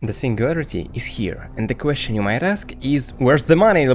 The singularity is here, and the question you might ask is, where's the money?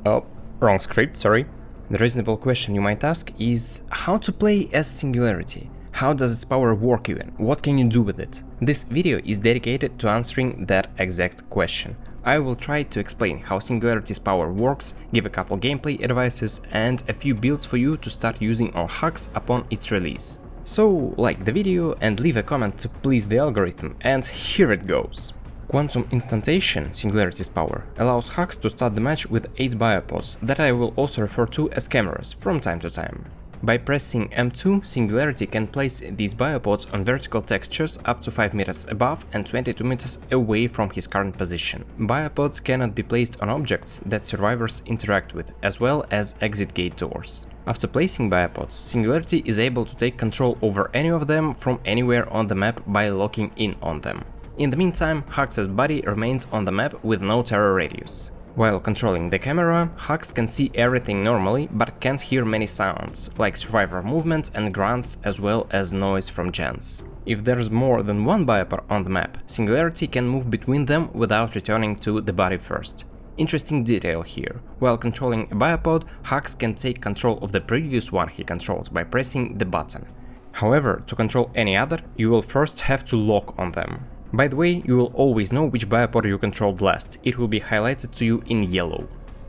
Oh, wrong script, sorry. The reasonable question you might ask is, how to play as Singularity? How does its power work even? What can you do with it? This video is dedicated to answering that exact question. I will try to explain how Singularity's power works, give a couple gameplay advices, and a few builds for you to start using on hacks upon its release. So, like the video and leave a comment to please the algorithm, and here it goes. Quantum Instantation, Singularity's power, allows hacks to start the match with 8 biopods that I will also refer to as cameras from time to time. By pressing M2, Singularity can place these biopods on vertical textures up to 5 meters above and 22 meters away from his current position. Biopods cannot be placed on objects that survivors interact with, as well as exit gate doors. After placing biopods, Singularity is able to take control over any of them from anywhere on the map by locking in on them. In the meantime, Hux's body remains on the map with no terror radius. While controlling the camera, Hux can see everything normally, but can't hear many sounds, like survivor movements and grunts, as well as noise from gens. If there's more than one biopod on the map, Singularity can move between them without returning to the body first. Interesting detail here. While controlling a biopod, Hux can take control of the previous one he controls by pressing the button. However, to control any other, you will first have to lock on them. By the way, you will always know which biopod you controlled last, it will be highlighted to you in yellow.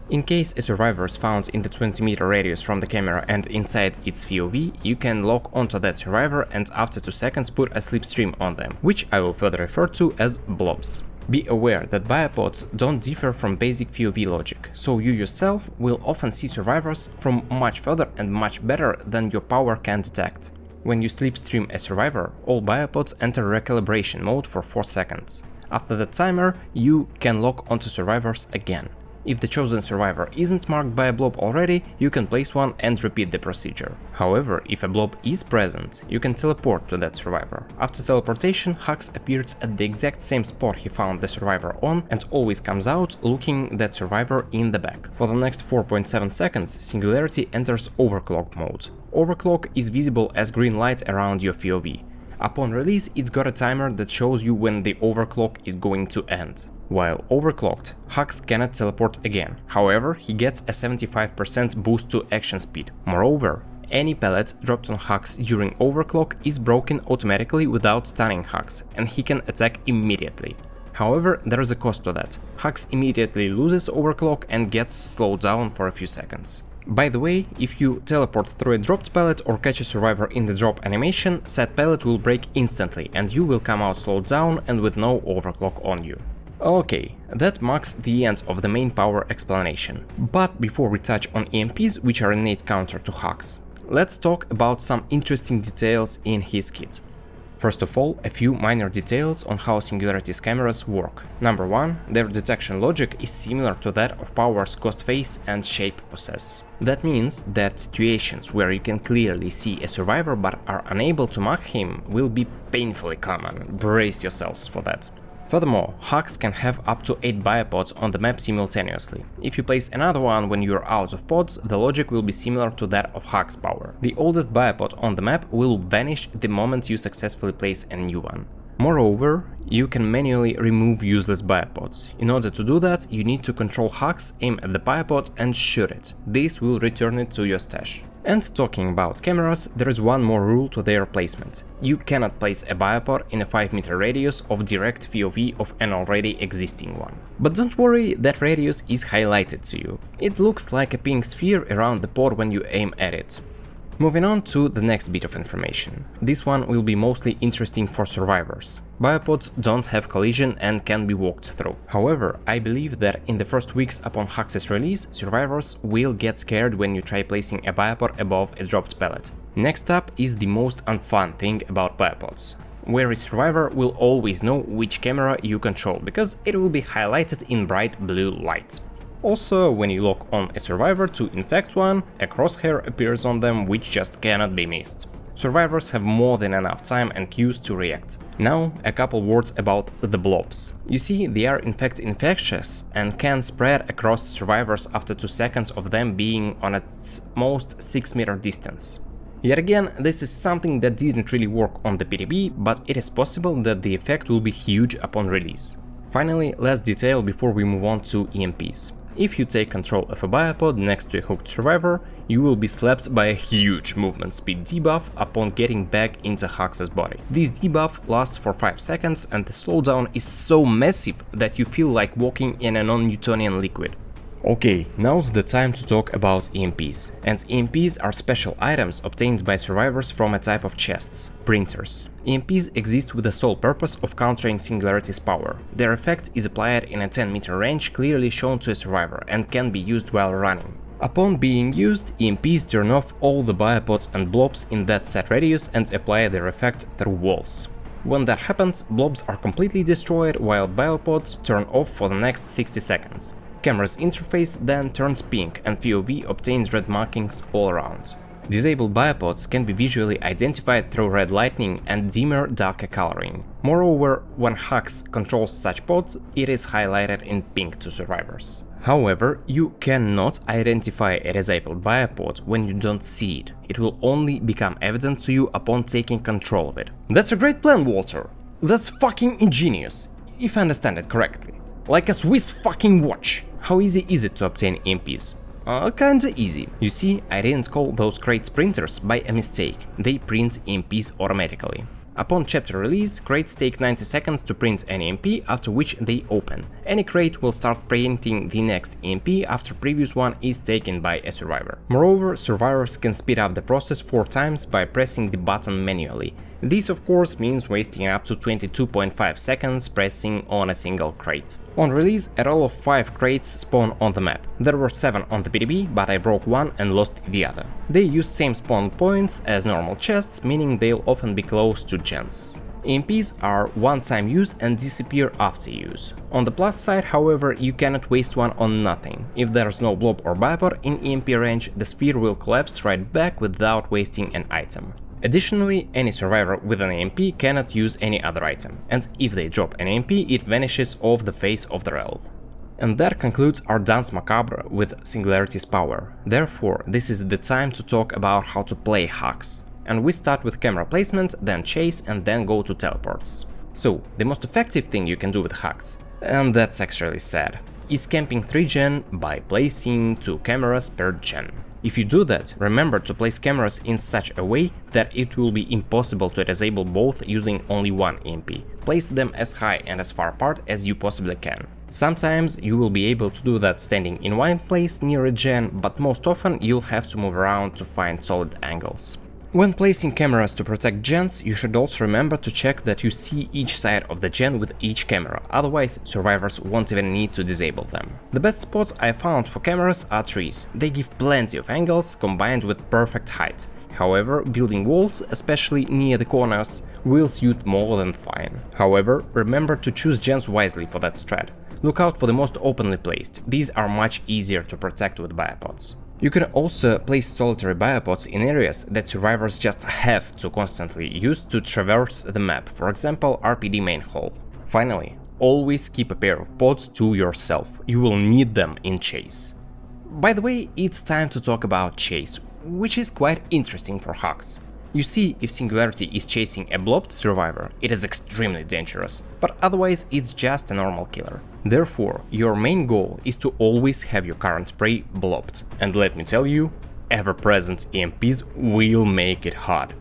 In case a survivor is found in the 20-meter radius from the camera and inside its POV, you can lock onto that survivor and after 2 seconds put a slipstream on them, which I will further refer to as blobs. Be aware that biopods don't differ from basic POV logic, so you yourself will often see survivors from much further and much better than your power can detect. When you slipstream a survivor, all biopods enter recalibration mode for 4 seconds. After the timer, you can lock onto survivors again. If the chosen survivor isn't marked by a blob already, you can place one and repeat the procedure. However, if a blob is present, you can teleport to that survivor. After teleportation, Hux appears at the exact same spot he found the survivor on and always comes out looking that survivor in the back. For the next 4.7 seconds, Singularity enters overclock mode. Overclock is visible as green light around your POV. Upon release, it's got a timer that shows you when the overclock is going to end. While overclocked, Hux cannot teleport again, however, he gets a 75% boost to action speed. Moreover, any pellet dropped on Hux during overclock is broken automatically without stunning Hux, and he can attack immediately. However, there is a cost to that. Hux immediately loses overclock and gets slowed down for a few seconds. By the way, if you teleport through a dropped pellet or catch a survivor in the drop animation, said pellet will break instantly and you will come out slowed down and with no overclock on you. Okay, that marks the end of the main power explanation. But before we touch on EMPs, which are innate counter to Hux, let's talk about some interesting details in his kit. First of all, a few minor details on how Singularity's cameras work. Number 1, their detection logic is similar to that of Power's Ghost Face and Shape possess. That means that situations where you can clearly see a survivor but are unable to mark him will be painfully common. Brace yourselves for that. Furthermore, Hux can have up to 8 biopods on the map simultaneously. If you place another one when you're out of pods, the logic will be similar to that of Hux power. The oldest biopod on the map will vanish the moment you successfully place a new one. Moreover, you can manually remove useless biopods. In order to do that, you need to control Hux, aim at the biopod and shoot it. This will return it to your stash. And talking about cameras, there is one more rule to their placement. You cannot place a biopod in a 5-meter radius of direct POV of an already existing one. But don't worry, that radius is highlighted to you. It looks like a pink sphere around the pod when you aim at it. Moving on to the next bit of information. This one will be mostly interesting for survivors. Biopods don't have collision and can be walked through. However, I believe that in the first weeks upon Hux's release, survivors will get scared when you try placing a biopod above a dropped pellet. Next up is the most unfun thing about biopods, where a survivor will always know which camera you control, because it will be highlighted in bright blue lights. Also, when you lock on a survivor to infect one, a crosshair appears on them which just cannot be missed. Survivors have more than enough time and cues to react. Now, a couple words about the blobs. You see, they are in fact infectious and can spread across survivors after 2 seconds of them being on at most 6-meter distance. Yet again, this is something that didn't really work on the PTB, but it is possible that the effect will be huge upon release. Finally, less detail before we move on to EMPs. If you take control of a biopod next to a hooked survivor, you will be slapped by a huge movement speed debuff upon getting back into Hux's body. This debuff lasts for 5 seconds and the slowdown is so massive that you feel like walking in a non-Newtonian liquid. Okay, now's the time to talk about EMPs. And EMPs are special items obtained by survivors from a type of chests, printers. EMPs exist with the sole purpose of countering Singularity's power. Their effect is applied in a 10-meter range clearly shown to a survivor and can be used while running. Upon being used, EMPs turn off all the biopods and blobs in that set radius and apply their effect through walls. When that happens, blobs are completely destroyed while biopods turn off for the next 60 seconds. Camera's interface then turns pink and POV obtains red markings all around. Disabled biopods can be visually identified through red lighting and dimmer darker coloring. Moreover, when Hux controls such pods, it is highlighted in pink to survivors. However, you cannot identify a disabled biopod when you don't see it. It will only become evident to you upon taking control of it. That's a great plan, Walter! That's fucking ingenious, if I understand it correctly. Like a Swiss fucking watch! How easy is it to obtain EMPs? Kinda easy. You see, I didn't call those crates printers by a mistake. They print EMPs automatically. Upon chapter release, crates take 90 seconds to print an EMP, after which they open. Any crate will start printing the next EMP after previous one is taken by a survivor. Moreover, survivors can speed up the process 4 times by pressing the button manually. This of course means wasting up to 22.5 seconds pressing on a single crate. On release, a roll of 5 crates spawn on the map. There were 7 on the BDB, but I broke one and lost the other. They use same spawn points as normal chests, meaning they'll often be close to gens. EMPs are one-time use and disappear after use. On the plus side, however, you cannot waste one on nothing. If there's no blob or biopod in EMP range, the sphere will collapse right back without wasting an item. Additionally, any survivor with an EMP cannot use any other item, and if they drop an EMP, it vanishes off the face of the realm. And that concludes our dance macabre with Singularity's power. Therefore, this is the time to talk about how to play Hux. And we start with camera placement, then chase, and then go to teleports. So, the most effective thing you can do with Hux, and that's actually sad, is camping 3 gen by placing 2 cameras per gen. If you do that, remember to place cameras in such a way that it will be impossible to disable both using only one EMP. Place them as high and as far apart as you possibly can. Sometimes you will be able to do that standing in one place near a gen, but most often you'll have to move around to find solid angles. When placing cameras to protect gens, you should also remember to check that you see each side of the gen with each camera, otherwise survivors won't even need to disable them. The best spots I found for cameras are trees. They give plenty of angles combined with perfect height. However, building walls, especially near the corners, will suit more than fine. However, remember to choose gens wisely for that strat. Look out for the most openly placed, these are much easier to protect with biopods. You can also place solitary biopods in areas that survivors just have to constantly use to traverse the map, for example RPD main hall. Finally, always keep a pair of pods to yourself, you will need them in chase. By the way, it's time to talk about chase, which is quite interesting for Hux. You see, if Singularity is chasing a blobbed survivor, it is extremely dangerous, but otherwise it's just a normal killer. Therefore, your main goal is to always have your current prey blobbed. And let me tell you, ever-present EMPs will make it hard.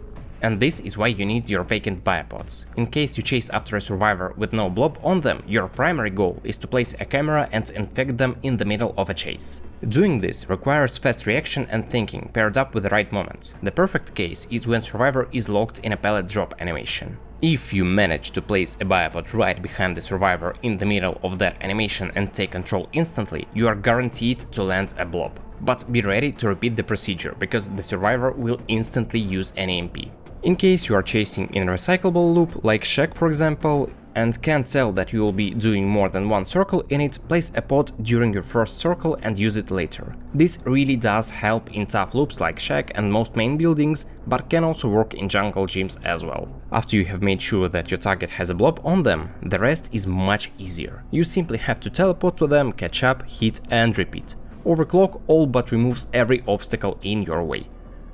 And this is why you need your vacant biopods. In case you chase after a survivor with no blob on them, your primary goal is to place a camera and infect them in the middle of a chase. Doing this requires fast reaction and thinking paired up with the right moment. The perfect case is when survivor is locked in a pallet drop animation. If you manage to place a biopod right behind the survivor in the middle of that animation and take control instantly, you are guaranteed to land a blob. But be ready to repeat the procedure, because the survivor will instantly use an EMP. In case you are chasing in a recyclable loop, like Shack for example, and can't tell that you will be doing more than one circle in it, place a pod during your first circle and use it later. This really does help in tough loops like Shack and most main buildings, but can also work in jungle gyms as well. After you have made sure that your target has a blob on them, the rest is much easier. You simply have to teleport to them, catch up, hit and repeat. Overclock all but removes every obstacle in your way.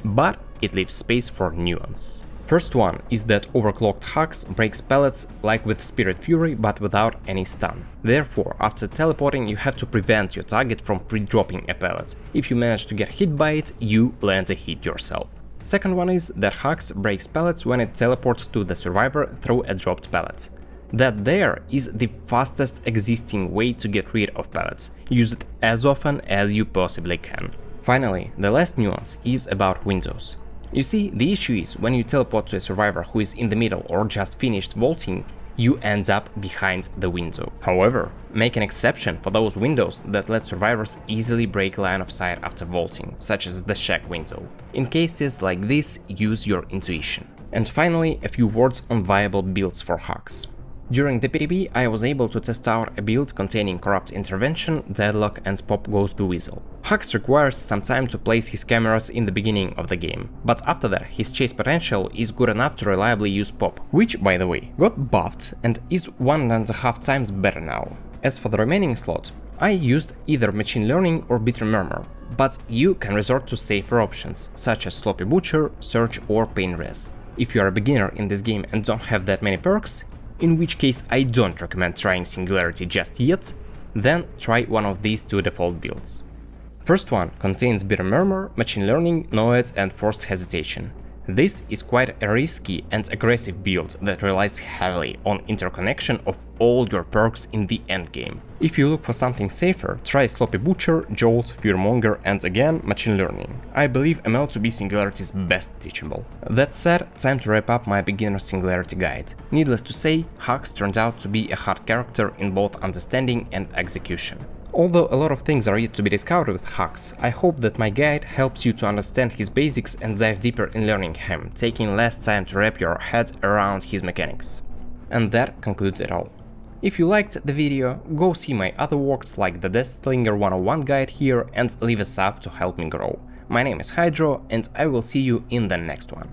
But it leaves space for nuance. First one is that overclocked Hux breaks pellets like with Spirit Fury but without any stun. Therefore, after teleporting you have to prevent your target from pre-dropping a pellet. If you manage to get hit by it, you land a hit yourself. Second one is that Hux breaks pellets when it teleports to the survivor through a dropped pellet. That there is the fastest existing way to get rid of pellets. Use it as often as you possibly can. Finally, the last nuance is about windows. You see, the issue is when you teleport to a survivor who is in the middle or just finished vaulting, you end up behind the window. However, make an exception for those windows that let survivors easily break line of sight after vaulting, such as the shack window. In cases like this, use your intuition. And finally, a few words on viable builds for Hux. During the PTB, I was able to test out a build containing Corrupt Intervention, Deadlock and Pop Goes the Weasel. Hux requires some time to place his cameras in the beginning of the game, but after that his chase potential is good enough to reliably use Pop, which, by the way, got buffed and is 1.5 times better now. As for the remaining slot, I used either Machine Learning or Bitter Murmur, but you can resort to safer options, such as Sloppy Butcher, Surge or Pain Res. If you are a beginner in this game and don't have that many perks, in which case I don't recommend trying Singularity just yet, then try one of these two default builds. First one contains Bitter Murmur, Machine Learning, Noise and Forced Hesitation. This is quite a risky and aggressive build that relies heavily on interconnection of all your perks in the endgame. If you look for something safer, try Sloppy Butcher, Jolt, Fearmonger and again Machine Learning. I believe ML to be Singularity's best teachable. That said, time to wrap up my beginner Singularity guide. Needless to say, Hux turned out to be a hard character in both understanding and execution. Although a lot of things are yet to be discovered with Hux, I hope that my guide helps you to understand his basics and dive deeper in learning him, taking less time to wrap your head around his mechanics. And that concludes it all. If you liked the video, go see my other works like the Deathslinger 101 guide here and leave a sub to help me grow. My name is Hydro and I will see you in the next one.